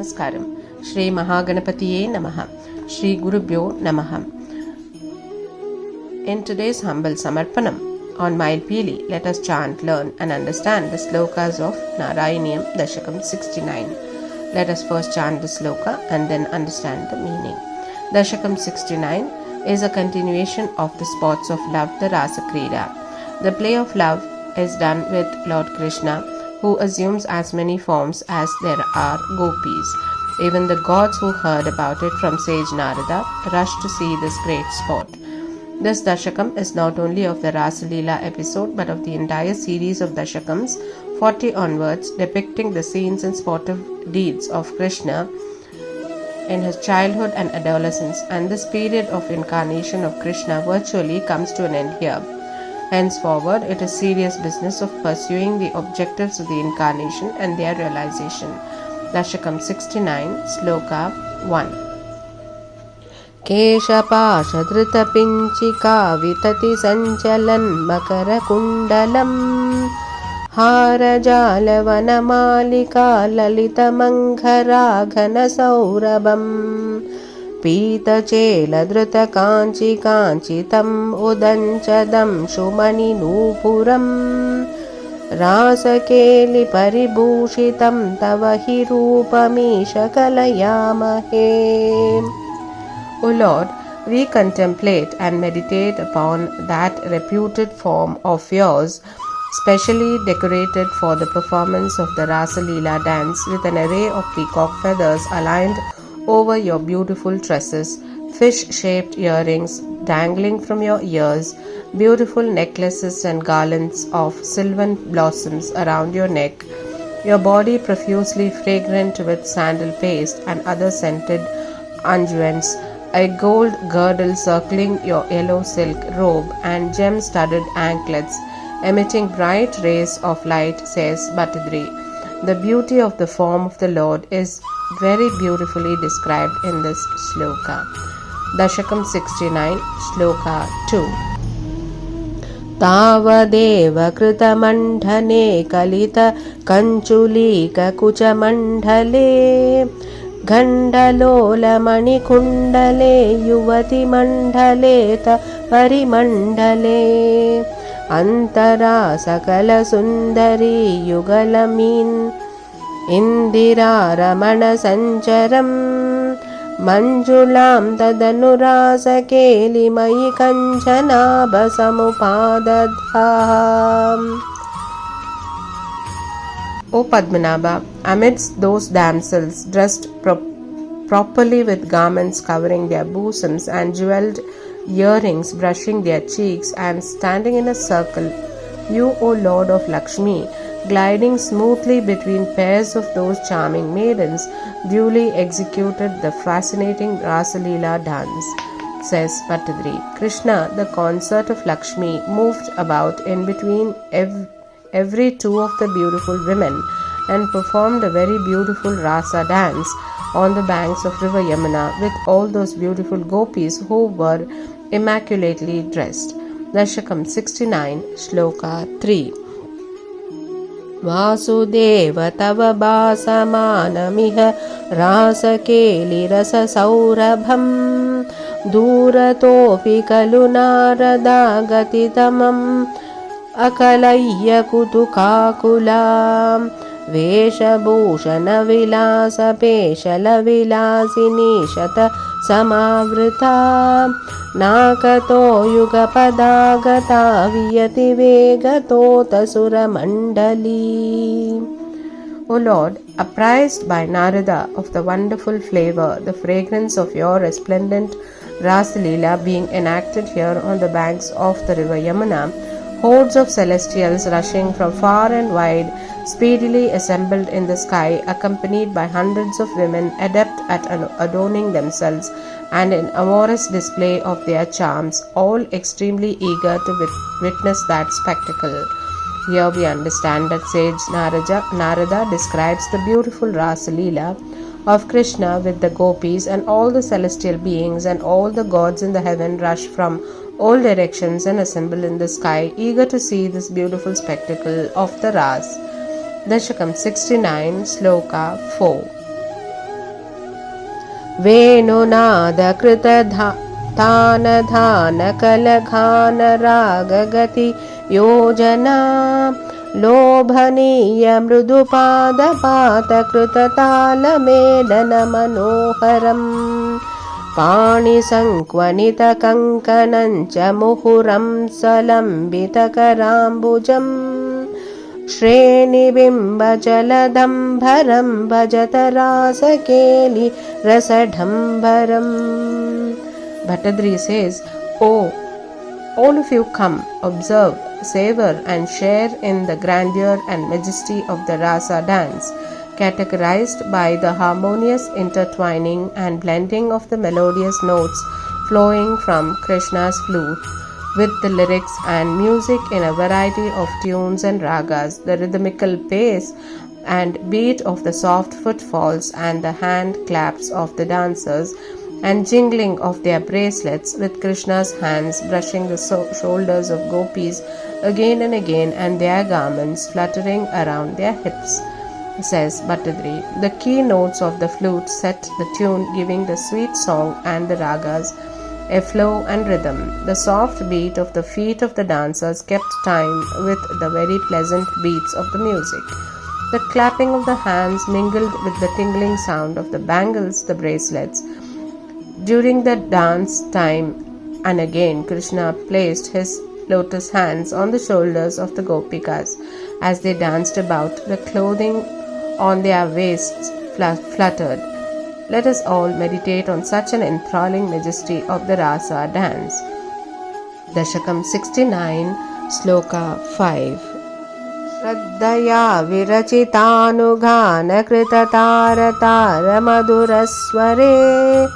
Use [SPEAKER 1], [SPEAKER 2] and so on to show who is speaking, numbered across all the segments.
[SPEAKER 1] Namaskaram. Shri Mahaganapatiye Namah. Shri Gurubhyo Namah. In today's humble samarpanam on Mayilpeeli, let us chant, learn and understand the slokas of Narayaneeyam Dasakam 69. Let us first chant the sloka and then understand the meaning. Dasakam 69 is a continuation of the sports of love, the Rasakreeda. The play of love is done with Lord Krishna, who assumes as many forms as there are gopis. Even the gods who heard about it from sage Narada rushed to see this great sport. This Dasakam is not only of the Rasalila episode but of the entire series of Dasakams, 40 onwards, depicting the scenes and sportive deeds of Krishna in his childhood and adolescence, and this period of incarnation of Krishna virtually comes to an end here. Henceforward, it is serious business of pursuing the objectives of the incarnation and their realization. Dasakam 69, Sloka 1. Keshapashadhrita pinchika vitati sanchalan makara kundalam harajala malika lalita manghara ghana saurabam pītacela dhruta kanchi kanchitam udanchadam shumani nupuram Rasakeli paribhushitam tava hi rupamisha kalayamahe. O Lord, we contemplate and meditate upon that reputed form of yours, specially decorated for the performance of the Rasalila dance, with an array of peacock feathers aligned over your beautiful tresses, fish-shaped earrings dangling from your ears, beautiful necklaces and garlands of sylvan blossoms around your neck, your body profusely fragrant with sandal paste and other scented unguents, a gold girdle circling your yellow silk robe, and gem-studded anklets emitting bright rays of light, says Bhattadri. The beauty of the form of the Lord is very beautifully described in this sloka. Dasakam 69, Sloka 2. Tavadeva krita mandhane kalita kanchulika kucha mandhale gandalola manikundale yuvati mandhaleta parimandale antara sakala sundari yugalamin indira ramana sancharam manjulam tadanurasakeli mayi kanchanaba samupadadham. O Padmanabha, amidst those damsels dressed properly with garments covering their bosoms and jewelled earrings brushing their cheeks and standing in a circle, you, O Lord of Lakshmi, gliding smoothly between pairs of those charming maidens, duly executed the fascinating Rasalila dance, says Bhattadri. Krishna, the consort of Lakshmi, moved about in between every two of the beautiful women and performed a very beautiful Rasa dance on the banks of river Yamuna with all those beautiful gopis who were immaculately dressed. Dasakam 69, Sloka 3. Vasudeva tava basamanamiha rasakeli rasa saurabham duratopi kalu narada gatitamam akalayya kutukakulam veshabhushana vilasa peshala vilasini shata samavrita nakato yugapadagata viyati vegato tasura mandali. O Lord, apprised by Narada of the wonderful flavor, the fragrance of your resplendent Rasalila being enacted here on the banks of the river Yamuna, hordes of celestials rushing from far and wide speedily assembled in the sky, accompanied by hundreds of women adept at adorning themselves and in amorous display of their charms, all extremely eager to witness that spectacle. Here we understand that sage Narada describes the beautiful Rasalila of Krishna with the gopis, and all the celestial beings and all the gods in the heaven rush from all directions and assemble in the sky, eager to see this beautiful spectacle of the Ras. Dasakam 69, Sloka 4. Venunada krita dhana dhana kalaghana ragagati yojana Lobhaniya mrudupada pata krita tala medana manoharam Pani sankvanita kankanancha muhuram salambita karambujam Shreni bimba jaladambharam bhajata rasakeli rasadhambaram. Bhattadri says, "Oh, all of you come, observe, savor and share in the grandeur and majesty of the rasa dance, categorized by the harmonious intertwining and blending of the melodious notes flowing from Krishna's flute, with the lyrics and music in a variety of tunes and ragas, the rhythmical pace and beat of the soft footfalls and the hand claps of the dancers, and jingling of their bracelets, with Krishna's hands brushing the shoulders of gopis again and again, and their garments fluttering around their hips," says Bhattadri. The key notes of the flute set the tune, giving the sweet song and the ragas a flow and rhythm. The soft beat of the feet of the dancers kept time with the very pleasant beats of the music. The clapping of the hands mingled with the tingling sound of the bangles, the bracelets. During the dance time, and again Krishna placed his lotus hands on the shoulders of the gopikas as they danced about. The clothing on their waists fluttered. Let us all meditate on such an enthralling majesty of the rasa dance. Dasakam 69, Sloka 5. Shraddhaya virachitanughana krita tara tara madhurasware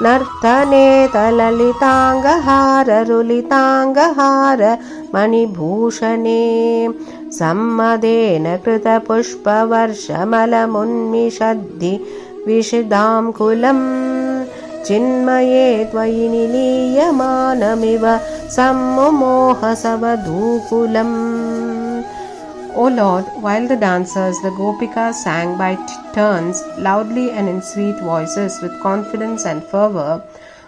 [SPEAKER 1] Nartane talalitangahara rulitangahara manibhushane Sammadena krita pushpa varshamalamunmishaddi Vishidam kulam Chinmaye tvayi niliyamanamiva sammomoha savadukulam. O Lord, while the dancers, the gopikas, sang by turns, loudly and in sweet voices, with confidence and fervor,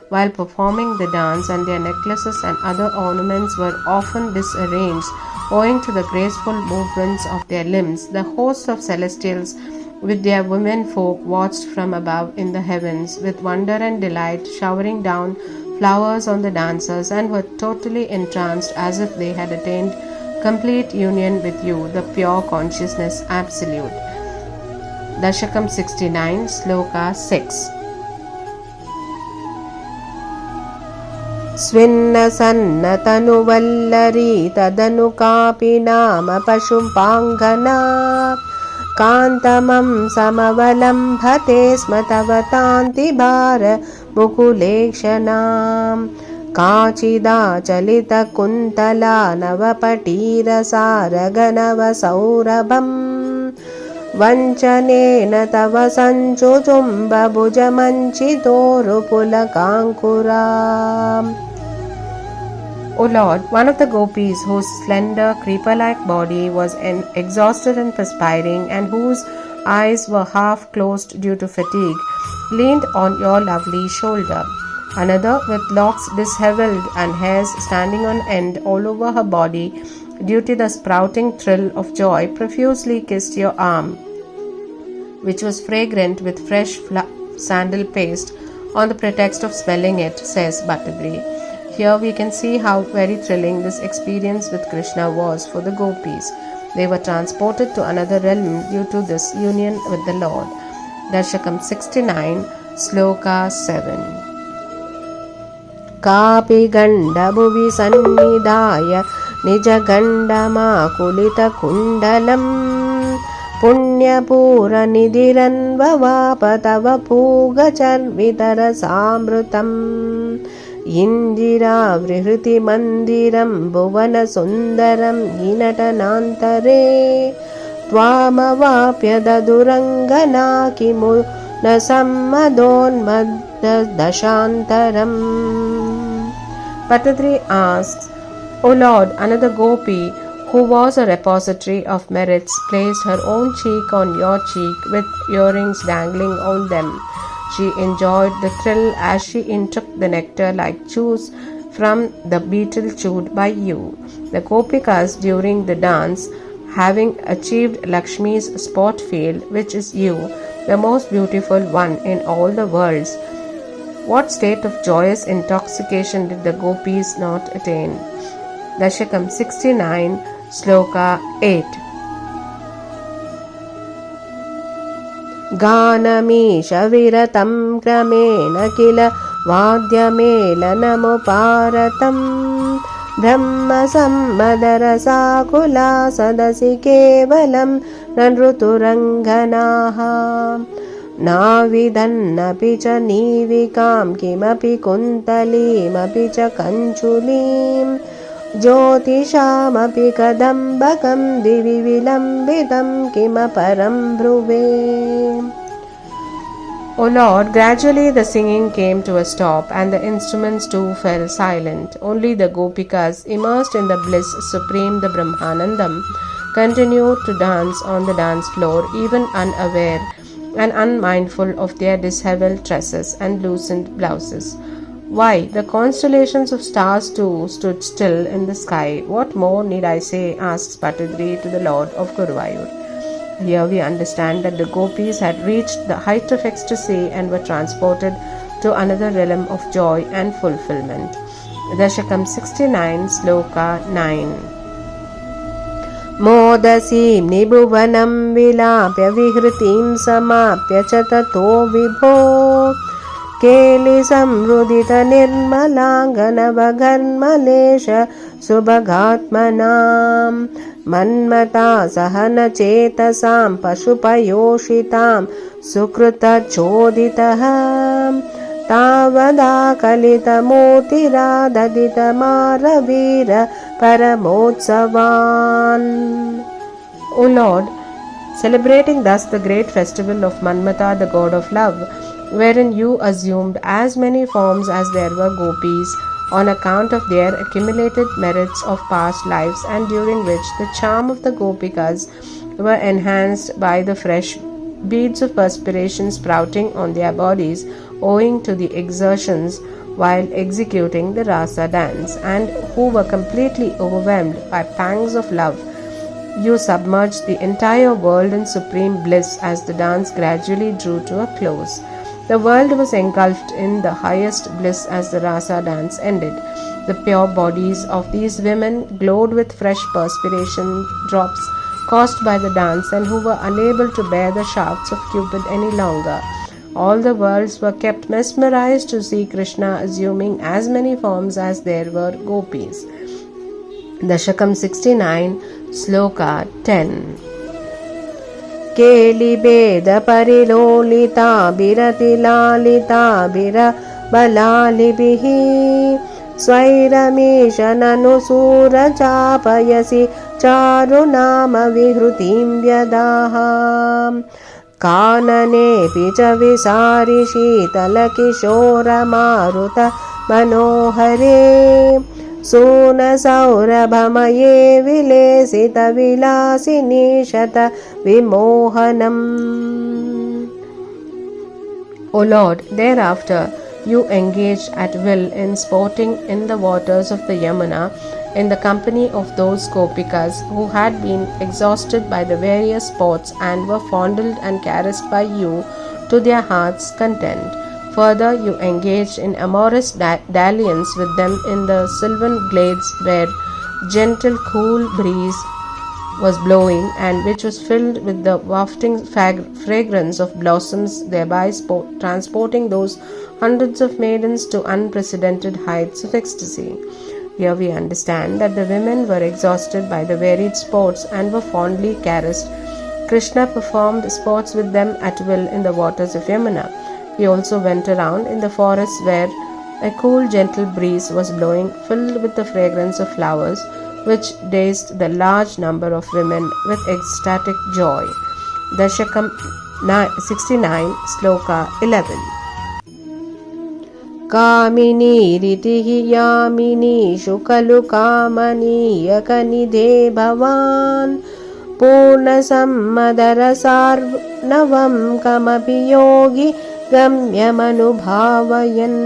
[SPEAKER 1] while performing the dance, and their necklaces and other ornaments were often disarranged owing to the graceful movements of their limbs, the host of celestials with their women folk watched from above in the heavens with wonder and delight, showering down flowers on the dancers, and were totally entranced as if they had attained complete union with you, the pure consciousness absolute. Dasakam 69, Sloka 6. Svinna sanna tanu vallari tadanu kapi nama pashumpangana Kantamam samavalambhate smatavanti bhara mukulekshanam Kachida chalita kuntala navapatira saraganava saurabham Vanchanena tava sanchujumba bhujamanchitoru pulakankuram. O Lord, one of the gopis whose slender creeper-like body was exhausted and perspiring, and whose eyes were half closed due to fatigue, leaned on your lovely shoulder. Another, with locks dishevelled and hairs standing on end all over her body due to the sprouting thrill of joy, profusely kissed your arm, which was fragrant with fresh sandal paste, on the pretext of smelling it, says Bhattadri. Here we can see how very thrilling this experience with Krishna was for the gopis. They were transported to another realm due to this union with the Lord. Dasakam 69, Sloka 7. Kapi ganda bhuvi sannidhaya nija ganda makulita kundalam punyapura nidiranvavapatava puga charvitara samrutam Indira vrihriti mandiram bhuvana sundaram hinatanantare Tvamavapya dadurangana kimu nasammadonmadda dashantaram. Bhattadri asks, O Lord, another gopi who was a repository of merits placed her own cheek on your cheek with earrings dangling on them. She enjoyed the thrill as she intook the nectar like juice from the beetle chewed by you. The Gopikas during the dance, having achieved Lakshmi's sport field, which is you, the most beautiful one in all the worlds, what state of joyous intoxication did the Gopis not attain? Dasakam 69, Sloka 8. गानमीशविरतं क्रमेण किल वाद्यमेलनमुपारतं ब्रह्मसम्मदरसाकुला सदसि केवलं न ऋतुरङ्गनाः नाविदन्नपि च नीविकां किमपि कुन्तलीमपि च कञ्चुलीं ज्योतिषामपि कदम्बकं दिवि विलम्बितं किमपरं ब्रुवे. O Lord, gradually the singing came to a stop and the instruments too fell silent. Only the Gopikas, immersed in the bliss supreme, the Brahmanandam, continued to dance on the dance floor, even unaware and unmindful of their dishevelled tresses and loosened blouses. Why, the constellations of stars too stood still in the sky. What more need I say? Asks Patadri to the Lord of Gurubhyo. Here we understand that the Gopis had reached the height of ecstasy and were transported to another realm of joy and fulfillment. Dasakam 69, Sloka 9. Modasim nibhuvanam vilapya vihritim samapya cha tato vibho Keli samrudita nirmalangana vaganmalesha subhagatmanam Manmata sahana chetasam pashupayoshitam sukrita choditaham Tavada kalita motira dadita maravira paramotsavan. O Lord, celebrating thus the great festival of Manmata, the god of love, wherein you assumed as many forms as there were Gopis, on account of their accumulated merits of past lives, and during which the charm of the Gopikas were enhanced by the fresh beads of perspiration sprouting on their bodies owing to the exertions while executing the rasa dance, and who were completely overwhelmed by pangs of love, you submerged the entire world in supreme bliss as the dance gradually drew to a close. The world was engulfed in the highest bliss as the rasa dance ended. The pure bodies of these women glowed with fresh perspiration drops caused by the dance, and who were unable to bear the shafts of Cupid any longer. All the worlds were kept mesmerized to see Krishna assuming as many forms as there were Gopis. Dasakam 69, Sloka 10. Keli beda parilolita birati lalita bira balalibihi Swairamisha nanusura chapayasi charunama vihrutim vyadaham Kanane picha visari shitala kishora maruta manohare Sona saurabhamaye vilesita vilasini shata vimohanam. O Lord, thereafter you engaged at will in sporting in the waters of the Yamuna in the company of those Gopikas who had been exhausted by the various sports and were fondled and caressed by you to their heart's content. Further, you engaged in amorous dalliance with them in the sylvan glades where gentle cool breeze was blowing and which was filled with the wafting fragrance of blossoms, thereby transporting those hundreds of maidens to unprecedented heights of ecstasy. Here we understand that the women were exhausted by the varied sports and were fondly caressed. Krishna performed sports with them at will in the waters of Yamuna. He also went around in the forests where a cool gentle breeze was blowing, filled with the fragrance of flowers, which dazed the large number of women with ecstatic joy. Dasakam 69, Sloka 11. Kamini ritihi yamini shukalu kamani yakanidhe bhavan Purna sammadara sarnavam kamapi yogi गम्यमनुभावयन्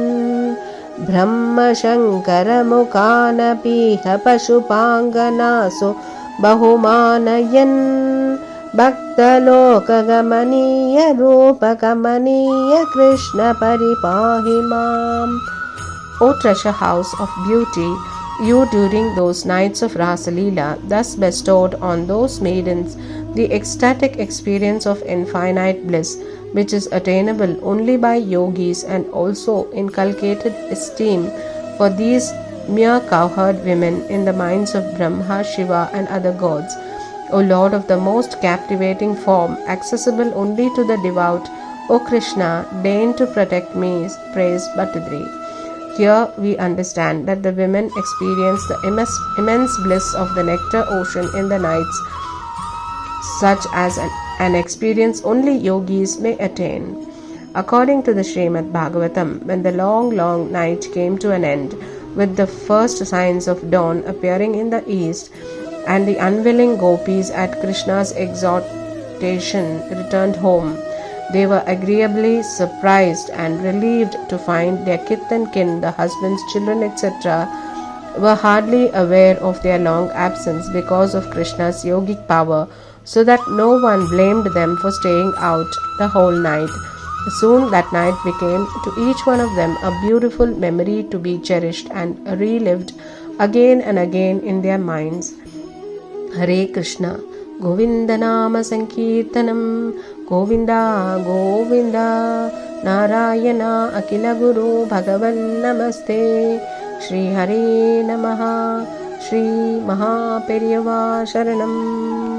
[SPEAKER 1] ब्रह्मशङ्करमुखानपीह पशुपाङ्गनासु बहुमानयन् भक्तलोकगमनीय रूपकमनीय Krishna परिपाहि माम्. O treasure house of beauty, you during those nights of Rasalila thus bestowed on those maidens the ecstatic experience of infinite bliss, which is attainable only by yogis, and also inculcated esteem for these mere cowherd women in the minds of Brahma, Shiva and other gods. O Lord of the most captivating form, accessible only to the devout, O Krishna, deign to protect me. Praise Bhattadri. Here we understand that the women experience the immense bliss of the nectar ocean in the nights, such as an experience only yogis may attain. According to the Srimad Bhagavatam, when the long night came to an end, with the first signs of dawn appearing in the east, and the unwilling gopis at Krishna's exhortation returned home, they were agreeably surprised and relieved to find their kith and kin, the husbands, children, etc., were hardly aware of their long absence because of Krishna's yogic power, so that no one blamed them for staying out the whole night. Soon that night became to each one of them a beautiful memory to be cherished and relived again and again in their minds. Hare Krishna. Govinda Nama Sankirtanam. Govinda Govinda. Narayana Akila Guru Bhagavan Namaste. Shri Hare Namaha. Shri Maha Periyava Sharanam.